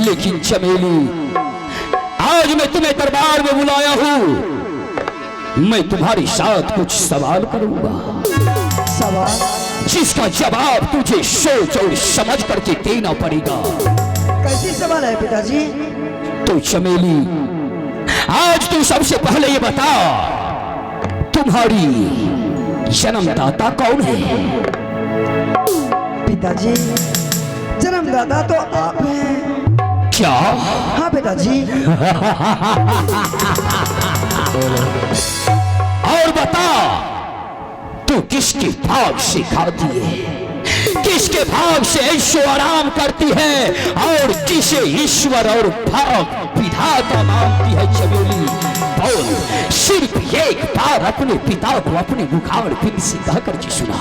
लेकिन चमेली, आज मैं तुम्हें दरबार में बुलाया हूँ। मैं तुम्हारे साथ कुछ सवाल करूंगा। सवाल? जिसका जवाब तुझे सोच और समझ करके देना पड़ेगा। कैसी सवाल है पिताजी? तो चमेली, आज तू सबसे पहले ये बता, तुम्हारी जन्मदाता कौन है? पिताजी, जन्मदाता तो आप हैं। क्या? हाँ पिताजी। और बता, तू किसके भाग से खाती है, किसके भाग से ऐशो आराम करती है, और किसे ईश्वर और भाग विधाता मानती है? चमेली बोल, सिर्फ एक बार अपने पिता को अपने मुखार बिंद से कह करके सुना।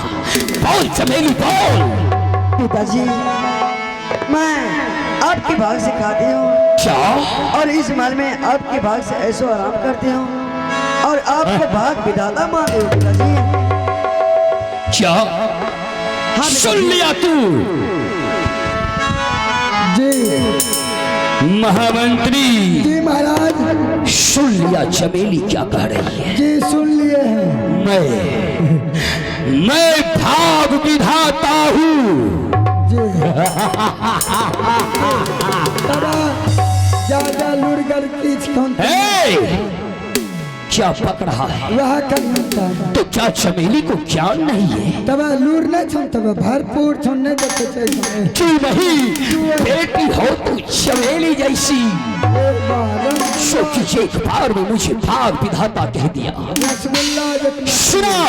बोल चमेली बोल। पिताजी, मैं आपके भाग से खाती हूँ। क्या? और इस महल में आपके भाग से ऐशो आराम करती हूँ, और आपको भाग विधाता मानती हूँ पिताजी। क्या? हाँ सुन लिया तू? जी महामंत्री जी महाराज। सुन लिया चमेली क्या कह रही है? जी सुन लिए हैं। मैं भाग विधाता हूँ। ज्यादा लुड़गर क्या पक रहा है? वह करता तो क्या चमेली को ज्ञान नहीं है? तब लूर नहीं सुन, तब भरपूर सुनने देते। क्यों नहीं? बेटी हो तू चमेली जैसी, सोच एक बार में मुझे भाग विधाता कह दिया। सुनो,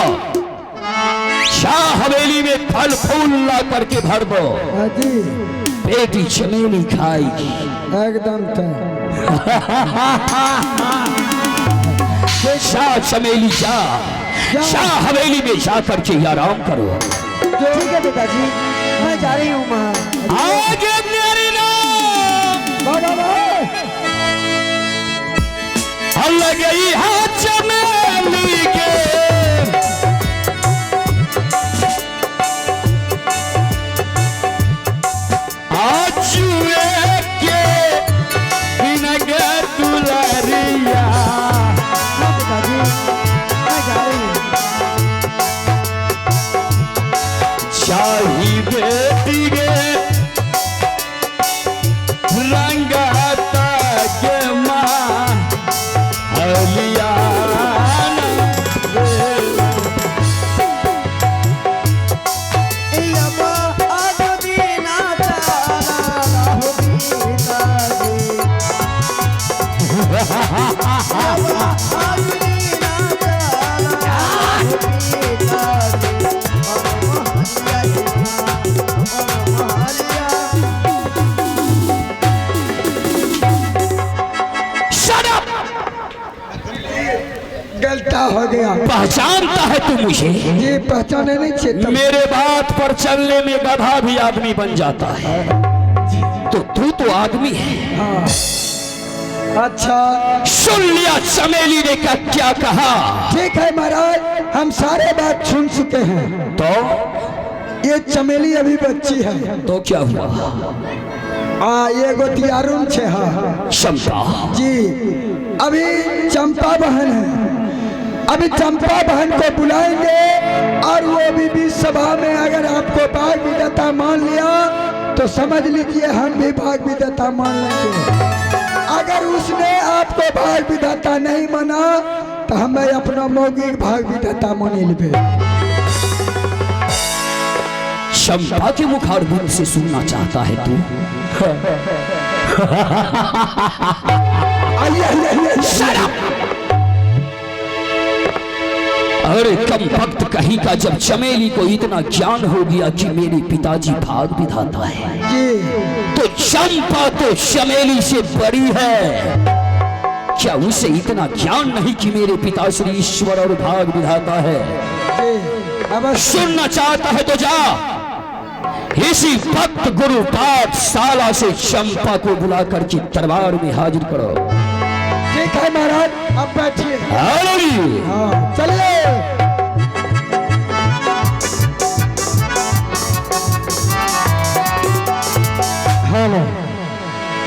शाह हवेली में फल फूल ला करके भर दो, बेटी चमेली खाएगी। एकदम शाह चमेली जा, शाह हवेली में जा करके आराम करो। ठीक है पिताजी, मैं जा रही हूँ। आगे मेरी अलग ही हाथ चमेली के, गलता हो गया। पहचानता है तू मुझे? ये पहचाने नहीं चाहिए। मेरे बात पर चलने में गधा भी आदमी बन जाता है, तो तू तो आदमी है। हाँ। अच्छा सुन लिया चमेली ने क्या कहा? ठीक है महाराज, हम सारे बात सुन चुके हैं। तो ये चमेली अभी बच्ची है। तो क्या हुआ? ये गोतियारुन छे। हाँ चंपा जी, अभी चंपा बहन है। अभी चंपा बहन को बुलाएंगे, और वो भी सभा में अगर आपको भाग विधाता मान लिया तो समझ लीजिए हम भी भाग विधाता मान लेंगे। अगर उसने आपको भाग विधाता नहीं माना तो हमें अपना मौगिक भाग विधाता मान लेंगे। चंपा के मुखारबिंद से सुनना चाहता है तू? अरे कम वक्त कहीं का, जब चमेली को इतना ज्ञान हो गया कि मेरे पिताजी भाग विधाता है, तो चंपा तो चमेली से बड़ी है। क्या उसे इतना ज्ञान नहीं कि मेरे पिताश्री ईश्वर और भाग विधाता है? सुनना चाहता है तो जा, इसी वक्त गुरु पाठशाला से चंपा को बुला करके दरबार में हाजिर करो। ठीक है महाराज, अब बैठिए। हाँ चलिए।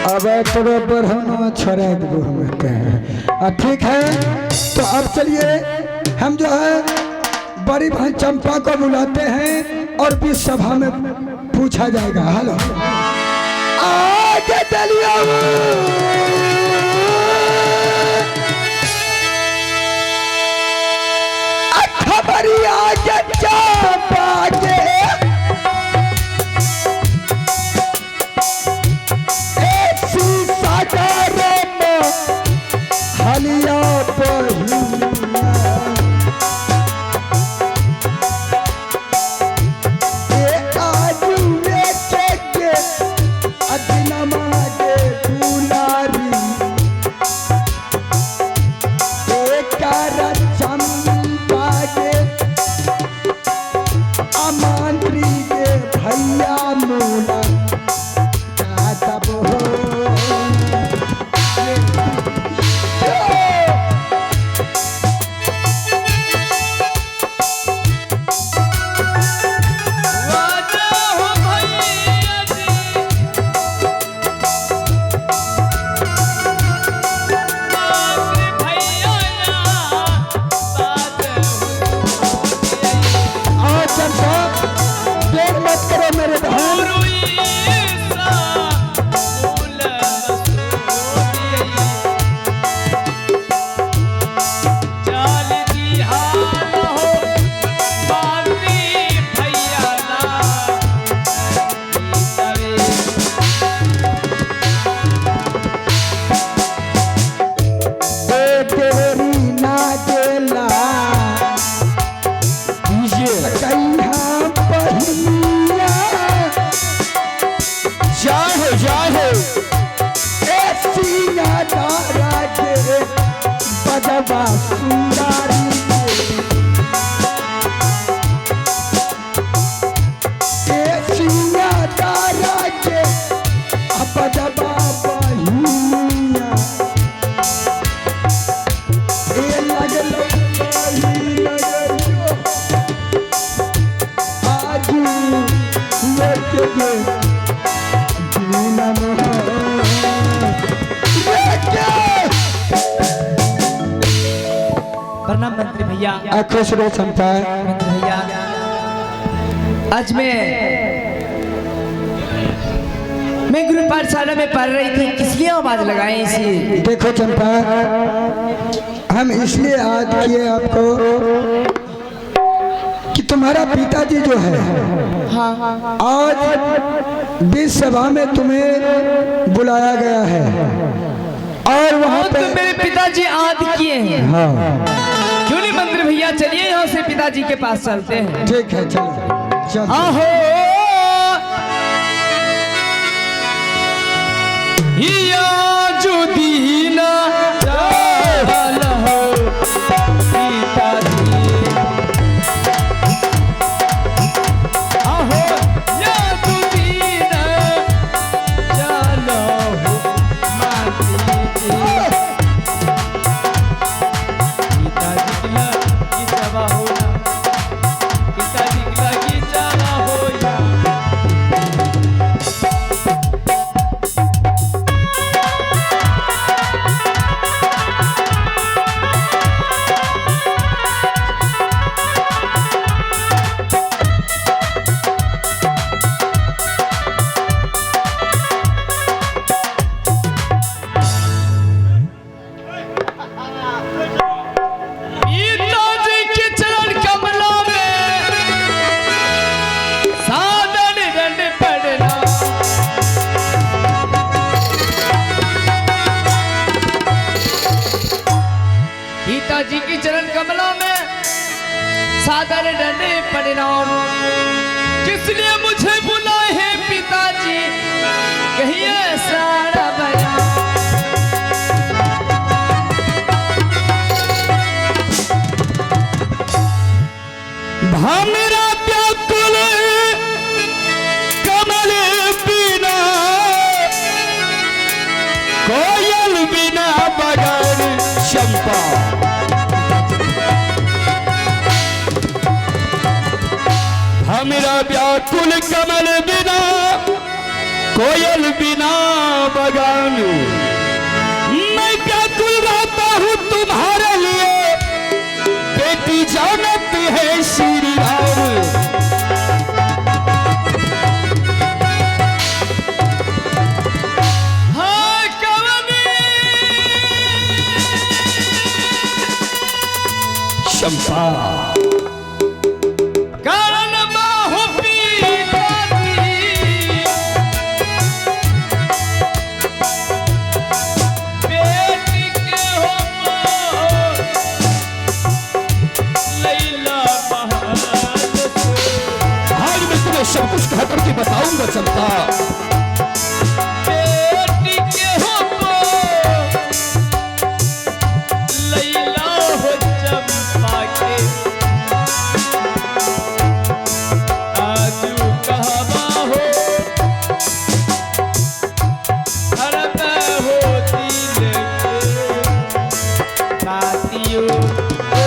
अब तोरो बढ़ाना छोड़ा देबो हमें के ठीक है। तो अब चलिए हम जो है बड़ी बहन चंपा को बुलाते हैं और बीच सभा में पूछा जाएगा। हेलो आगे चलिए खबरी आगे चंपा के हलिया पहिया ये आजू के अदनमा के दुलारी एकार चंपा के अमांत्री के भैया मोला तब हो प्रणाम मंत्री भैया। खुश रहो चंपा। मंत्री भैया आज मैं गुरु पाठशाला में पढ़ रही थी, किस लिए आवाज लगाए इसी? देखो चंपा, हम इसलिए याद किए आपको कि तुम्हारा पिताजी जो है आज बीच सभा में तुम्हें बुलाया गया है और वहाँ पे मेरे पिताजी आद किए हैं। हाँ क्यों नहीं मंत्री भैया, चलिए यहाँ से पिताजी के पास चलते हैं। ठीक है चलो चलो। आहो या जो दीना चाहल हो पिताजी, आहो या जो दीना चाहल हो माती जी, पिताजी किला की सभा हो, पिताजी किला की सभा हो या पिताजी की चरण कमलों में सादर डंडे प्रणाम। किस लिए मुझे बुलाए हैं पिताजी, कहिए सारा बया। मेरा व्याकुल कमल बिना, कोयल बिना बगैर चंपा, मेरा व्याकुल कमल बिना, कोयल बिना बगान मैं व्याकुल रहता हूँ तुम्हारे लिए, बेटी जानती है श्री राम। हाँ कवनी चंपा कारण बाहु पीताती, बेटी के हो लैला बहादुर, आज मैं तुम्हें सब कुछ कहकर के बताऊंगा चंपा। बेटी के हो लैला हो चंपा के, आजू कहवा हो हरत हो दिल के साथियों ओ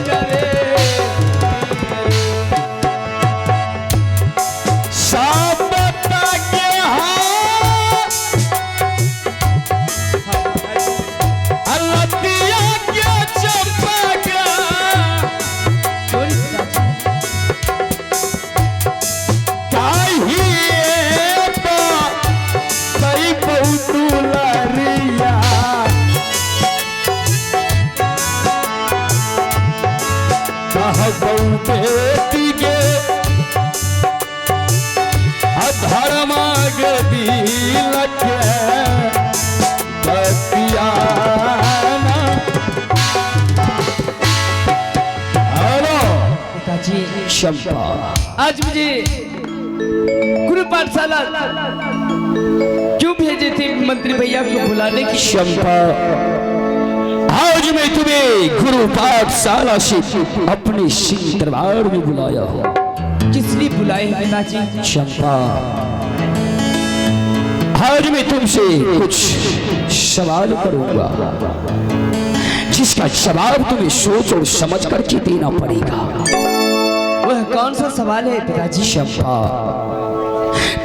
जरे साबता के हाथ अलतिया के चंपा का काहे पा कई बहुतुलरिया कहबौ बेटी के अधर्मा के दिल के बतियाना। हेलो पिताजी, चंपा, आज मुझे गुरु पाठशाला क्यों भेजे थे मंत्री भैया को बुलाने की? चंपा, आज मैं तुम्हें गुरु पाठशाला से अपने सिंह दरबार में बुलाया हूँ। किस लिए बुलाए हैं पिताजी? चंपा, आज मैं तुमसे कुछ सवाल करूंगा जिसका जवाब तुम्हें सोच और समझ करके देना पड़ेगा। वह कौन सा सवाल है पिताजी? चंपा,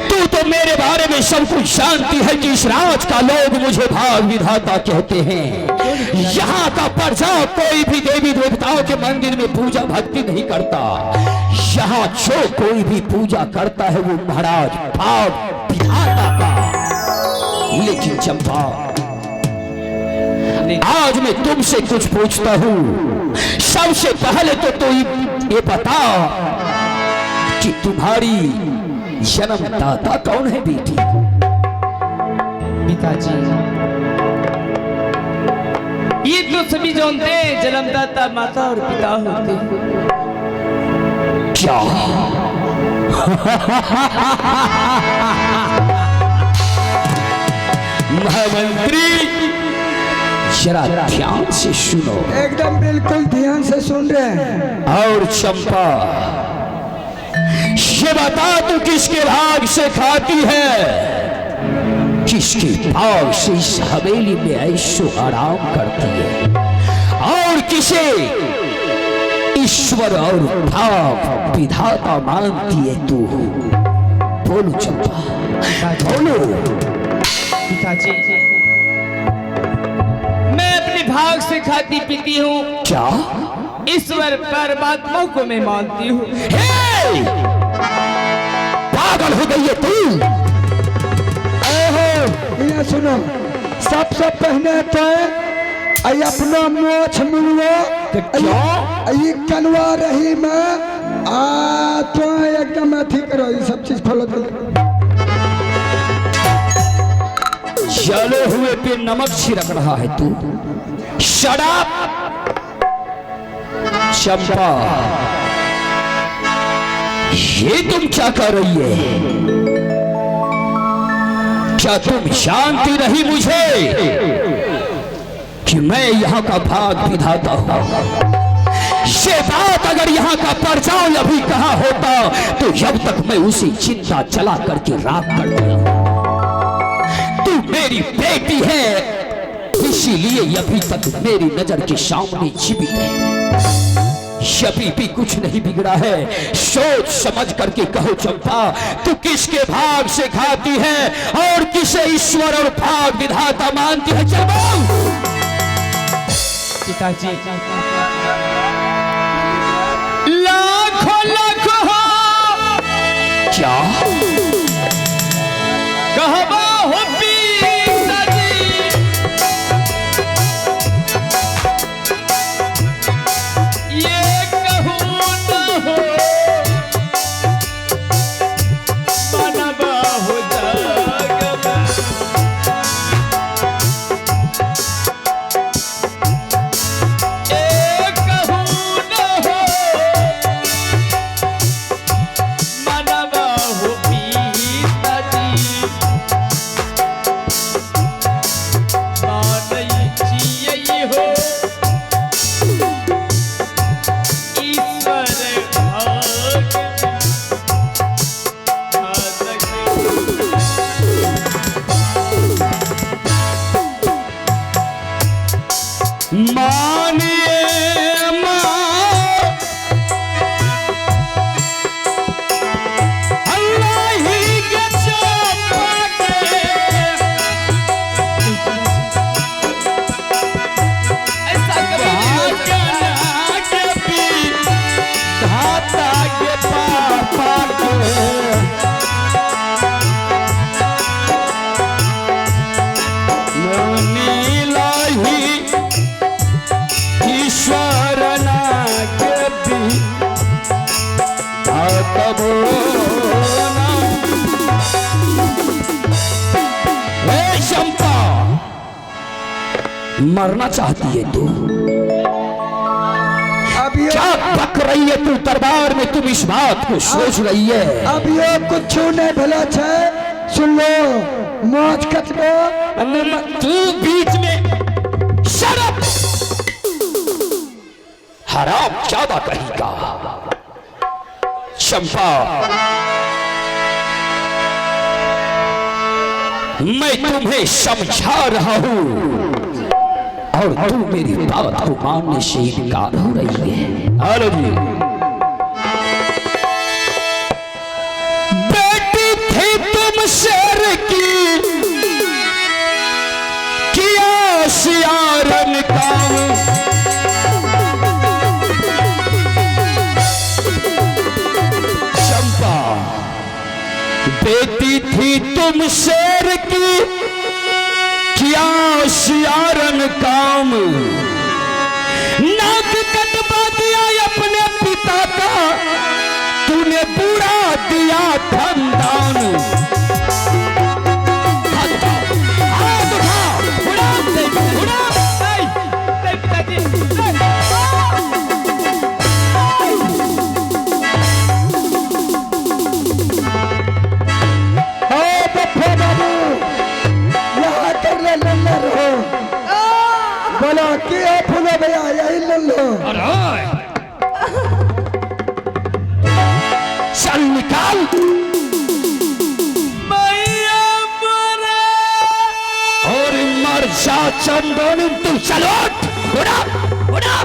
तू तो मेरे बारे में सब कुछ जानती है कि इस राज का लोग मुझे भाग विधाता कहते हैं। यहाँ का प्रजा कोई भी देवी देवताओं के मंदिर में पूजा भक्ति नहीं करता। यहाँ जो कोई भी पूजा करता है वो महाराज भाग विधाता का। लेकिन चंपा, आज मैं तुमसे कुछ पूछता हूँ। सबसे पहले तो तू ये बता कि तुम्हारी जन्मदाता कौन है बेटी? पिताजी, ये तो सभी जानते हैं, जन्मदाता माता और पिता होते हैं। क्या? महामंत्री, जरा ध्यान से सुनो। एकदम बिल्कुल ध्यान से सुन रहे हैं। और चंपा, ये बता तू किसके भाग से खाती है? किसके भाग से इस हवेली में ऐशो आराम करती है? और किसे ईश्वर और भाग विधाता मानती है तू? बोलो चंपा, बोलो। पिताजी, मैं अपने भाग से खाती पीती हूँ। क्या? ईश्वर परमात्मा को मैं मानती हूँ। हे! पागल हो गई है तू? ये सुनो, सबसे पहले तो आई अपना मोछ मिलवा, आई कनवा रही मैं तो एकदम अथी करो, ये सब चीज फॉलो करो। जले हुए पे नमक छिड़क रहा है तू। शराब। चंपा, ये तुम क्या कर रही है? क्या तुम जानती रही मुझे कि मैं यहाँ का भाग विधाता हूँ? ये बात अगर यहाँ का परचाव अभी कहा होता तो जब तक मैं उसे चिंता चला करके राख कर दिया। तू मेरी बेटी है, इसीलिए अभी तक मेरी नजर के सामने जीवित है। अभी भी कुछ नहीं बिगड़ा है। सोच समझ करके कहो चंपा, तू किसके भाग से खाती है और किसे ईश्वर और भाग विधाता मानती है? चलो पिताजी, लाखों लाखों क्या कहबा हो पिताजी, ये कहूँ न हो मनबा हो जगत, ये कहूँ न हो मनबा हो पिताजी, मानई जियई हो ईश्वर भाग मानिए माँ, अल्लाह ही के चंपा के ऐसा कभी नहीं हो सकता। के पीठ धाता के पापा के नीला ही ईश्वर ना के पीठ धाता हे चंपा, मरना चाहती है तू? अब ये क्या बक रही है तू दरबार में? तुम इस बात को सोच रही है? अब ये कुछ नहीं भला छे, सुन लो मौज कटबो। तू बीच में शराब हराम ज्यादा कहेगा। चंपा, मैं तुम्हें समझा रहा हूं और तू मेरी बात को मानने से इनकार हो रही है। हेलो जी, बेटी थी तुम शेर की, किया सियारन काम, चंपा बेटी थी तुम शेर की, किया सियारन काम, नाक कटवा दिया अपने पिता का, तूने बुरा दिया खानदान। हाथ उठा, उड़ा, उड़ा। नहीं पिताजी, नहीं। ओ बप्पा बाबू, यहाँ कर ले लल्ला रहो। बोलो क्या फूलो भैया, यही लल्लो। चल निकाल। मैया मरे और मर जा चंदन, तू चलो उड़ा उड़ा।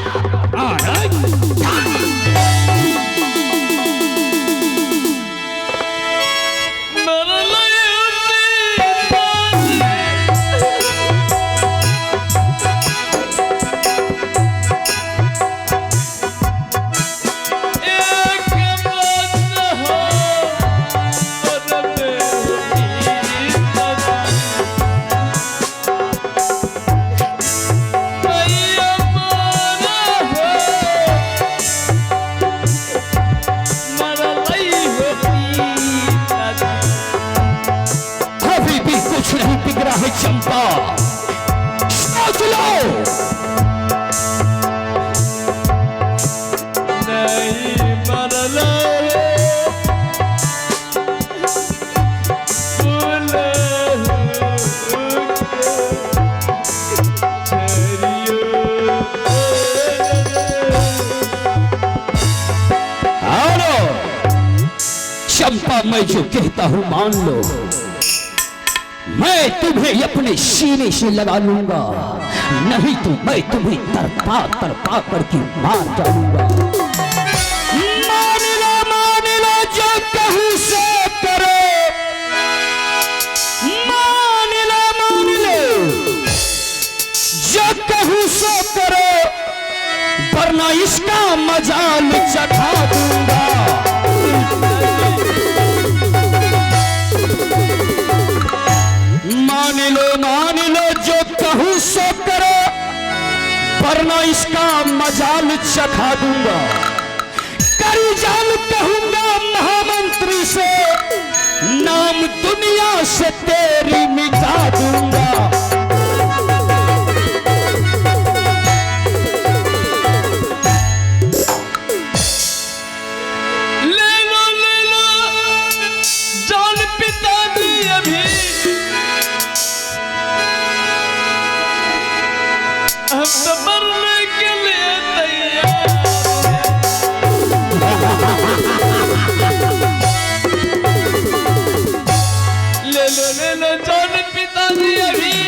चंपा सोच लो। नहीं मरला चंपा, मैं जो कहता हूं मान लो। मैं तुम्हें अपने सीने से लगा लूंगा, नहीं तो मैं तुम्हें तरपा तरपा करके मार डालूंगा। वरना इसका मजाल चखा दूंगा। मान लो जो कहूं सो करो, वरना इसका मजाल चखा दूंगा। करी जान कहूंगा महामंत्री से, नाम दुनिया से तेरी मिटा दूंगा। ले लो जान पिता दी अभी, हम तो मरने के लिए तैयार। ले लो जान पिता दी अभी,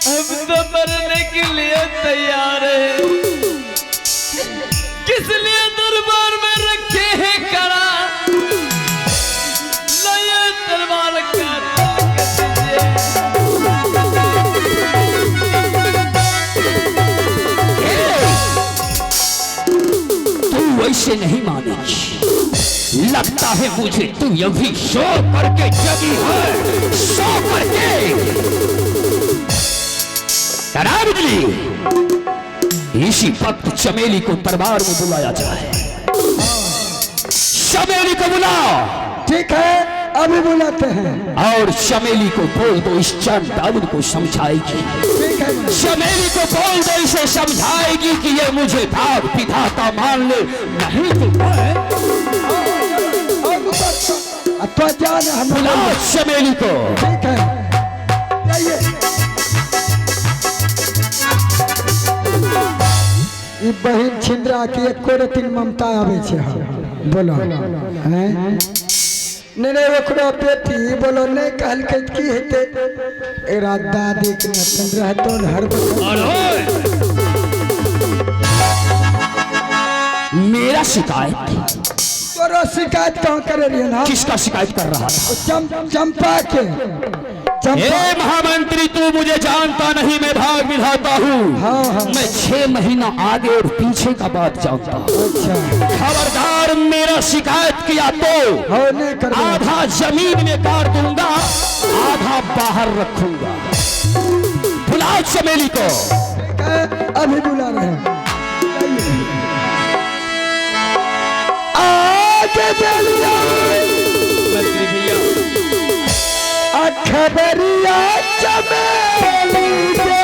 हम तो मरने के लिए तैयार है। किस लिए दरबार में रखे हैं कड़ा, लाए दरबार का तू वैसे नहीं मानेगी, लगता है मुझे तू अभी सो करके जगी है, सो करके। इसी वक्त चमेली को दरबार में बुलाया जाए। चमेली को बुलाओ। ठीक है, अभी बुलाते हैं। और चमेली को बोल दो इस चंडाल को समझाएगी। ठीक है, चमेली को बोल दो इसे समझाएगी कि ये मुझे भाग विधाता मान ले, नहीं तो तो जान हम बुलाओ चमेली को। ठीक है, जाइए। ई बहिन छिंद्रा की एक कोरतिन ममता आवे छे। बोलो हैं? नहीं ओकरो बेटी बोलो नहीं कहल के की हेते, एरा दादी के नतन रहतो हर मेरा शिकायत, तोरो शिकायत कहाँ करे रही ना? किसका शिकायत कर रहा था? चंपा के। हे महामंत्री, तू मुझे जानता नहीं, मैं भाग विधाता हूँ। हाँ। मैं 6 महीना आगे और पीछे का बात जानता हूँ। अच्छा, खबरदार मेरा शिकायत किया तो नहीं कर आधा जमीन में गाड़ दूंगा, आधा बाहर रखूंगा। बुलाओ चमेली को। अभी बुला रहे हैं। मंत्री भैया खबरिया चमेली के।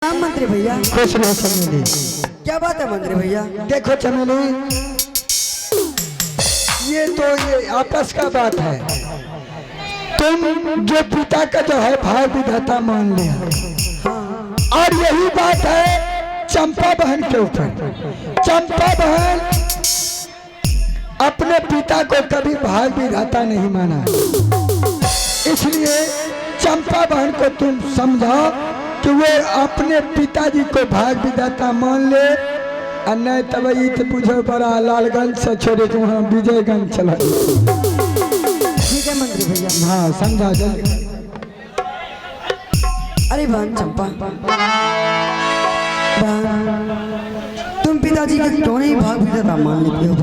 मंत्री भैया खुश रहो चमेली। क्या बात है मंत्री भैया? देखो चमेली, ये आपस का बात है। तुम जो पिता का जो है भाई विधाता मान लिया, और यही बात है चंपा बहन के ऊपर। चंपा बहन अपने पिता को कभी भाई विधाता नहीं माना, इसलिए चंपा बहन को तुम समझाओ कि वो अपने पिताजी को भाग विधाता मान ले, और नहीं तब इत पूछो बड़ा लालगंज से छोड़े के वहाँ विजयगंज चला। ठीक है मंत्री भैया। हाँ समझा जल्दी। अरे बहन चंपा, बहन तुम पिताजी के क्यों नहीं भाग विधाता मान लेते हो?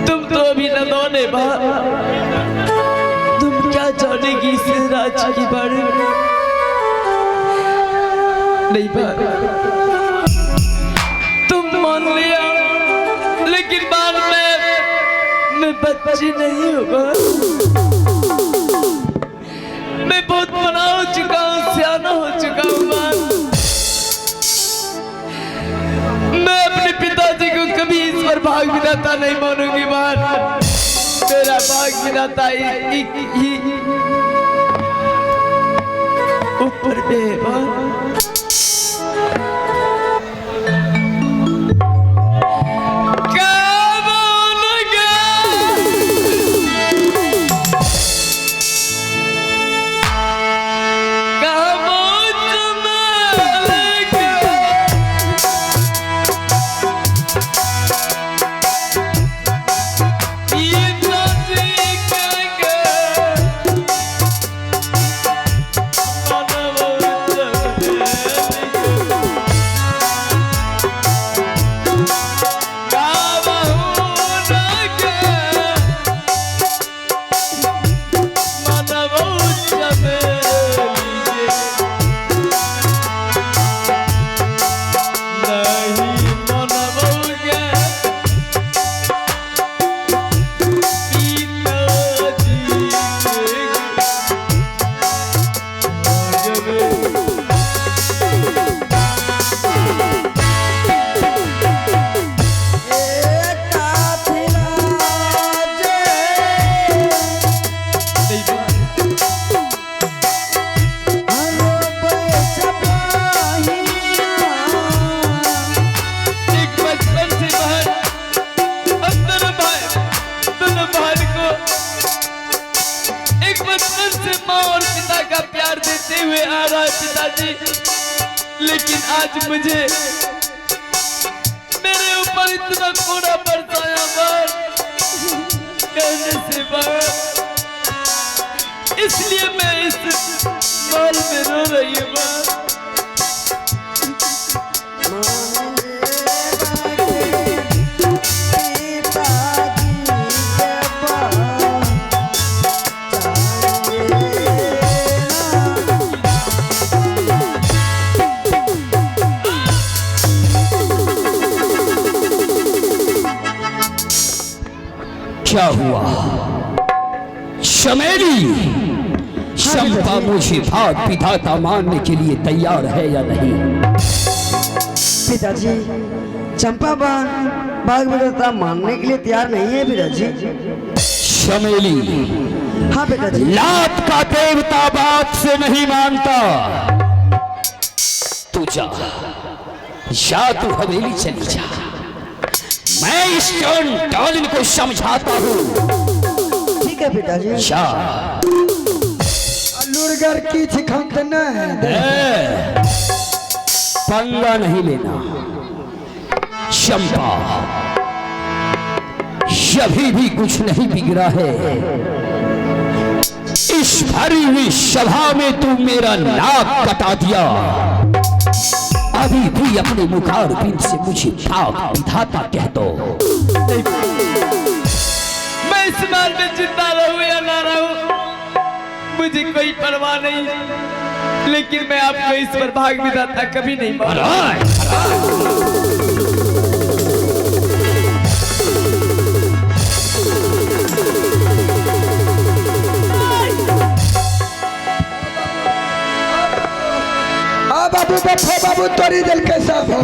तुम तो अभी नदौने तुम क्या जानेगी इस राज्य के बारे में? नहीं तुम मान लिया, लेकिन बाद में बच्चे नहीं होगा। मैं बहुत बड़ा हो चुका हूँ, सियाना हो चुका हूँ माँ। मैं अपने पिताजी को कभी ईश्वर भाग विधाता नहीं मानूंगी माँ। मेरा भाग विधाता ही ऊपर पे है माँ। हुए आ रहा है पिताजी, लेकिन आज मुझे मेरे ऊपर इतना कोड़ा बरसाया बार कहने से बाहर, इसलिए मैं इस माल में रो रही हूँ। क्या हुआ चमेली? चंपा मुझे भाग विधाता मानने के लिए तैयार है या नहीं? पिताजी, चंपा भाग विधाता मानने के लिए तैयार नहीं है पिताजी। चमेली, हाँ पिताजी। लात का देवता बात से नहीं मानता। तू जा तू हवेली चली जा, मैं इस डालिन को समझाता हूँ। ठीक है पिताजी। लुड़गर की छिखंत न है, पंगा नहीं लेना। चंपा, अभी भी कुछ नहीं बिगड़ा है। इस भरी हुई सभा में तू मेरा नाक कटा दिया, अभी भी अपने मुखारबिंद से मुझे भाग विधाता कह दो। मैं इस माल में जिंदा रहूं या ना रहूं मुझे कोई परवाह नहीं, लेकिन मैं आपको इस पर भाग विधाता कभी नहीं मानूंगा। बाबू बैठो बाबू, तोरी दिल कैसा हो?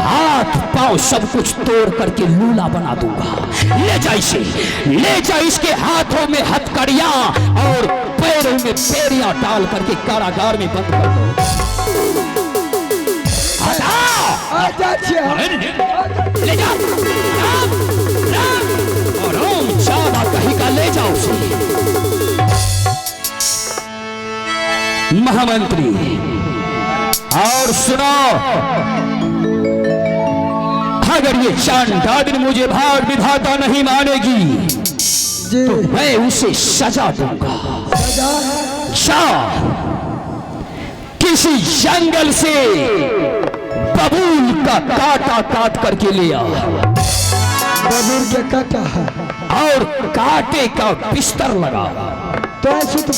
हाथ पांव सब कुछ तोड़ करके लूला बना दूंगा। ले जा इसे, ले जा इसके हाथों में हथकड़ियां और पैरों में पेड़ियां डाल करके कारागार में बंद कर दो। ले जा और ज्यादा कहीं का ले जाओ उसे। महामंत्री, और सुनो, अगर ये चांडालिन मुझे भाग विधाता नहीं मानेगी तो मैं उसे सजा दूंगा। जा किसी जंगल से बबूल का कांटा काट करके ले आ। बबूल के कांटा और कांटे का बिस्तर लगा। तो ऐसे तो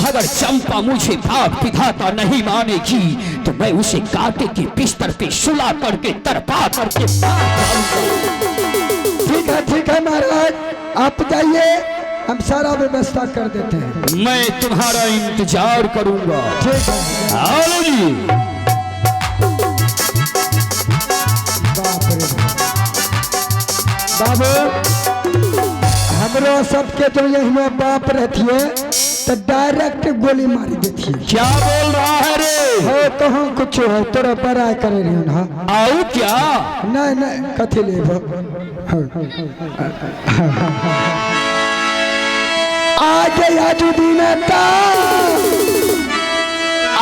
अगर चंपा मुझे भाग विधाता नहीं मानेगी तो मैं उसे कांटे के बिस्तर पे सुला करके तरपा करके ठीक है महाराज, आप जाइए, हम सारा व्यवस्था कर देते हैं। मैं तुम्हारा इंतजार करूंगा। ठीक है। आओ जी। बाप रे बाबू, हमरो सबके तो यही बाप रहती है तो डायरेक्ट गोली मारी देती है। क्या बोल रहा है रे? हो तो हम कुछ हो तोरा बड़ा करे रही ना। आओ क्या? नहीं कथी ले आगे आजुदीन का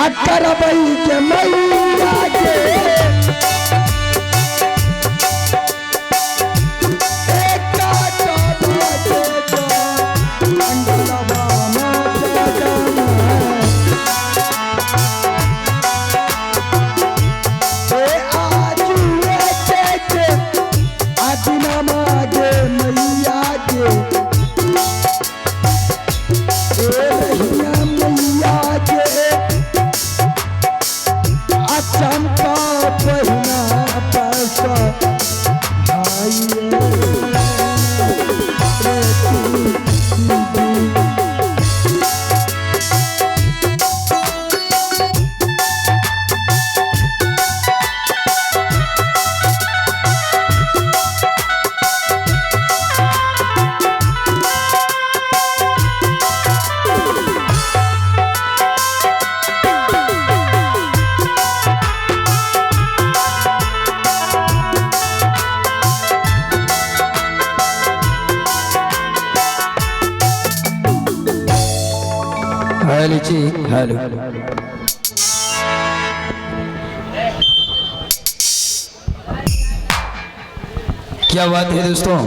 अकरबई के मैया के हेलो जी, हेलो। क्या बात है दोस्तों?